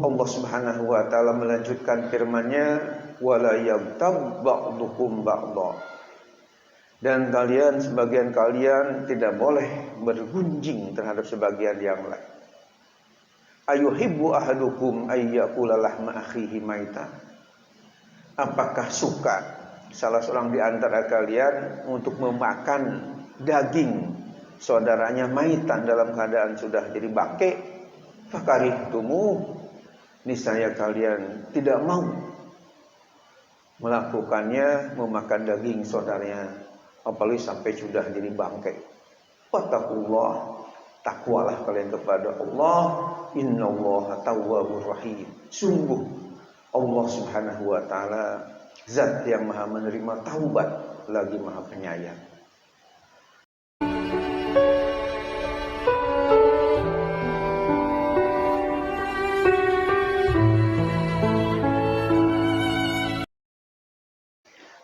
Allah Subhanahu wa taala melanjutkan firman-Nya, wala yaghtab ba'dukum ba'dha. Dan kalian, sebagian kalian tidak boleh bergunjing terhadap sebagian yang lain. Ayuhibbu ahadukum ayyakula lahma akhihi maita. Apakah suka salah seorang di antara kalian untuk memakan daging saudaranya maitan dalam keadaan sudah jadi bangkai? Fakarihtumu, niscaya kalian tidak mau melakukannya, memakan daging saudaranya, apalagi sampai sudah jadi bangkai. Wattaqullah, takwalah kalian kepada Allah. Innallaha tawwabur rahim. Sungguh Allah Subhanahu wa taala zat yang maha menerima taubat lagi maha penyayang.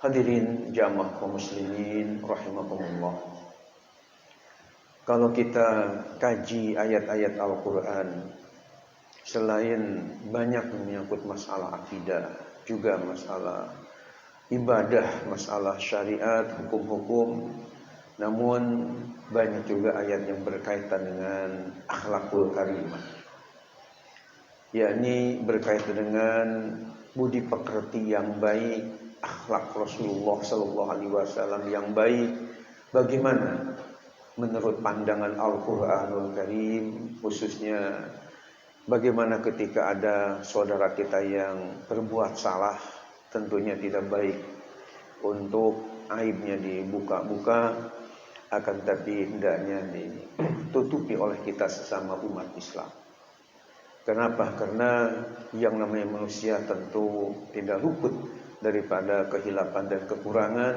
Hadirin jamaah kaum muslimin rahimakumullah. Kalau kita kaji ayat-ayat Al-Qur'an, selain banyak menyangkut masalah akidah, juga masalah ibadah, masalah syariat, hukum-hukum, namun banyak juga ayat yang berkaitan dengan akhlakul karimah, yakni berkaitan dengan budi pekerti yang baik, akhlak Rasulullah sallallahu alaihi wasallam yang baik. Bagaimana menurut pandangan Al-Qur'anul Karim, khususnya bagaimana ketika ada saudara kita yang berbuat salah, tentunya tidak baik untuk aibnya dibuka-buka, akan tetapi hendaknya ditutupi oleh kita sesama umat Islam. Kenapa? Karena yang namanya manusia tentu tidak luput daripada kehilapan dan kekurangan.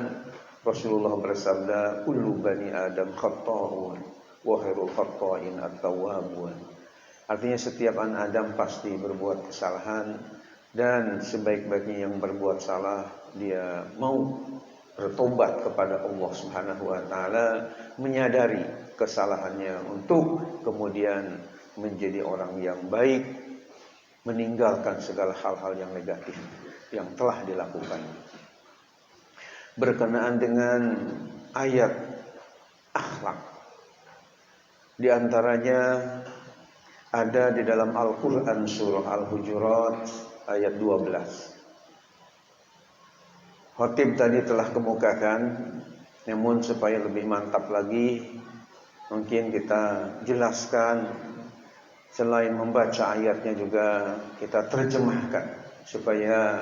Rasulullah bersabda, kullu bani Adam khata'un wa khairul khata'in at-tawwabun. Artinya setiap anak Adam pasti berbuat kesalahan, dan sebaik-baiknya yang berbuat salah dia mau bertobat kepada Allah Subhanahu wa taala, menyadari kesalahannya untuk kemudian menjadi orang yang baik, meninggalkan segala hal-hal yang negatif yang telah dilakukan. Berkenaan dengan ayat akhlak, di antaranya ada di dalam Al-Quran surah Al-Hujurat ayat 12. Khatib tadi telah kemukakan, namun supaya lebih mantap lagi, mungkin kita jelaskan. Selain membaca ayatnya juga kita terjemahkan, supaya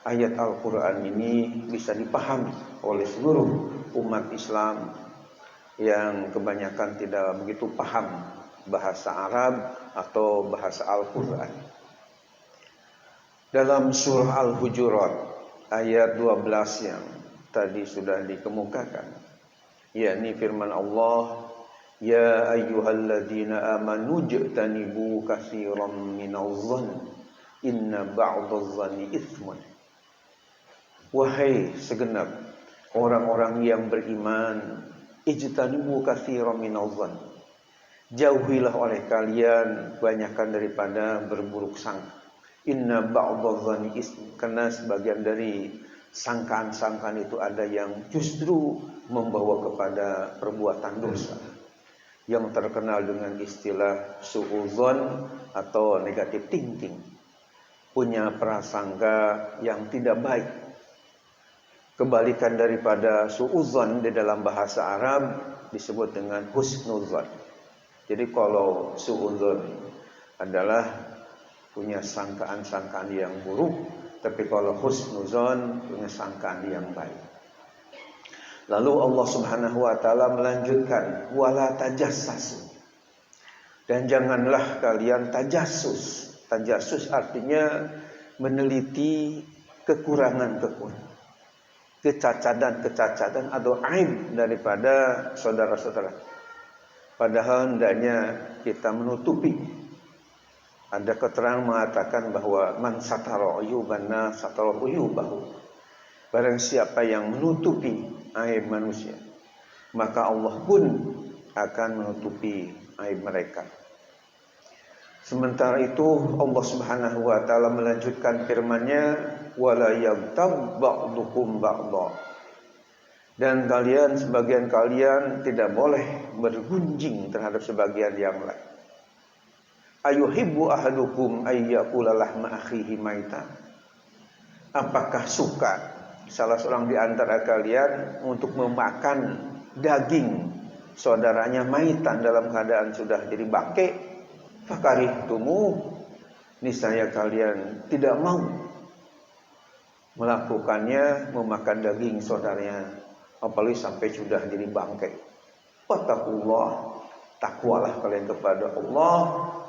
ayat Al-Quran ini bisa dipahami oleh seluruh umat Islam yang kebanyakan tidak begitu paham bahasa Arab atau bahasa Al-Quran. Dalam surah Al-Hujurat ayat 12 yang tadi sudah dikemukakan, yakni firman Allah, ya ayyuhalladzina amanu jtanibu katsiran minadh-dhanni inna ba'dadh-dhanni itsmun. Wahai segenap orang-orang yang beriman, ijtanibu katsiran minadh-dhanni, jauhilah oleh kalian banyakkan daripada berburuk sangka. Inna ba'dadh-dhanni itsmun, karena sebagian dari sangkaan-sangkaan itu ada yang justru membawa kepada perbuatan dosa, yang terkenal dengan istilah su'udzon atau negative thinking, punya prasangka yang tidak baik. Kebalikan daripada su'udzon di dalam bahasa Arab disebut dengan husnudzon. Jadi kalau su'udzon adalah punya sangkaan-sangkaan yang buruk, tapi kalau husnudzon punya sangkaan yang baik. Lalu Allah Subhanahu wa taala melanjutkan, wala tajassasu, dan janganlah kalian tajassus. Tajassus artinya meneliti kekurangan-kekurangan, kecacatan atau aib daripada saudara-saudara. Padahal hendaknya kita menutupi. Ada keterangan mengatakan bahwa man satara uyubanna satara uyubahu. Barang siapa yang menutupi aib manusia, maka Allah pun akan menutupi aib mereka. Sementara itu Allah Subhanahu wa taala melanjutkan firman-Nya, wala yaghtab ba'dukum ba'dha. Dan kalian, sebagian kalian tidak boleh bergunjing terhadap sebagian yang lain. Ayuhibbu ahadukum ayyakula lahma akhihi maita. Apakah suka salah seorang di antara kalian untuk memakan daging saudaranya maitan dalam keadaan sudah jadi bangkai? Fakarihtumu, niscaya kalian tidak mau melakukannya, memakan daging saudaranya, apalagi sampai sudah jadi bangkai. Wattaqullah, takwalah kalian kepada Allah.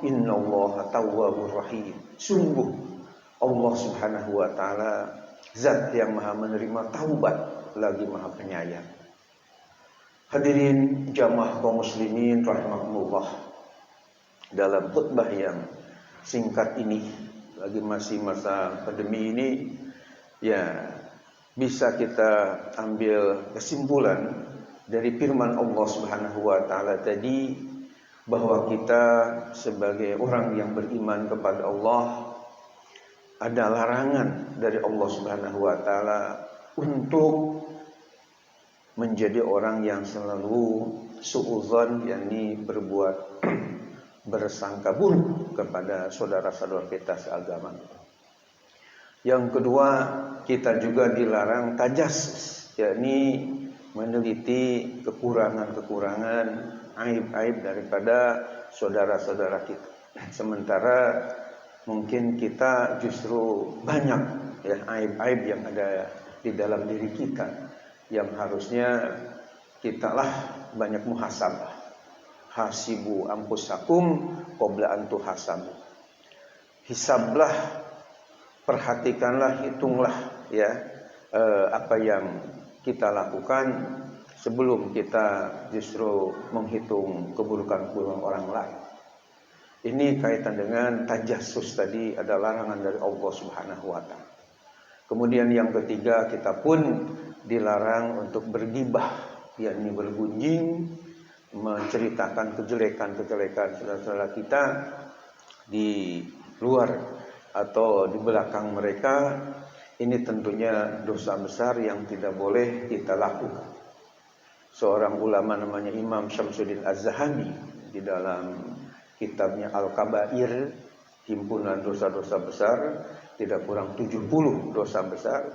Innallaha tawwabur rahim. Sungguh Allah Subhanahu wa taala zat yang maha menerima taubat lagi maha penyayang. Hadirin jamaah kaum muslimin rahimakumullah. Dalam khutbah yang singkat ini, lagi masih masa pandemi ini, ya bisa kita ambil kesimpulan dari firman Allah Subhanahu wa taala tadi, bahwa kita sebagai orang yang beriman kepada Allah, ada larangan dari Allah Subhanahu wa taala untuk menjadi orang yang selalu suudzon, yakni berbuat bersangka buruk kepada saudara-saudara kita seagama. Yang kedua, kita juga dilarang tajassus, yakni meneliti kekurangan-kekurangan, aib-aib daripada saudara-saudara kita. Sementara mungkin kita justru banyak ya aib-aib yang ada di dalam diri kita, yang harusnya kitalah banyak muhasabah. Hasibu anfusakum qabla an tuhasabu. Hisablah, perhatikanlah, hitunglah ya apa yang kita lakukan sebelum kita justru menghitung keburukan-keburukan orang lain. Ini kaitan dengan tajassus tadi, ada larangan dari Allah Subhanahu wa taala. Kemudian yang ketiga, kita pun dilarang untuk bergibah, yakni bergunjing, menceritakan kejelekan-kejelekan saudara-saudara kita di luar atau di belakang mereka. Ini tentunya dosa besar yang tidak boleh kita lakukan. Seorang ulama namanya Imam Syamsuddin Az-Zahabi di dalam kitabnya Al-Kabair, himpunan dosa-dosa besar, tidak kurang 70 dosa besar,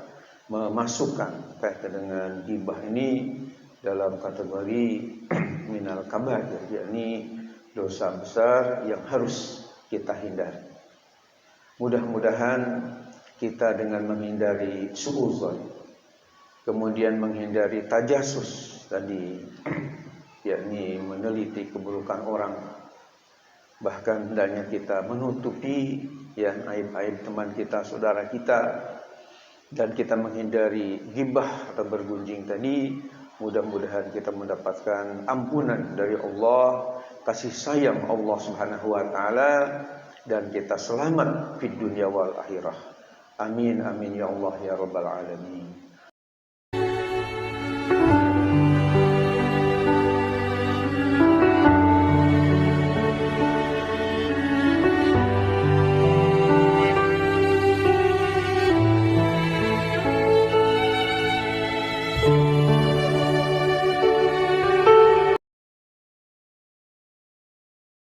memasukkan kaitan dengan ghibah ini dalam kategori minal kabair, yakni dosa besar yang harus kita hindari. Mudah-mudahan kita dengan menghindari suudzon, kemudian menghindari tajassus tadi, yakni meneliti keburukan orang, bahkan hendaknya kita menutupi ya aib-aib teman kita, saudara kita, dan kita menghindari ghibah atau bergunjing tadi. Mudah-mudahan kita mendapatkan ampunan dari Allah, kasih sayang Allah Subhanahu wa taala, dan kita selamat di dunia wal akhirah. Amin amin ya Allah ya rabbal alamin.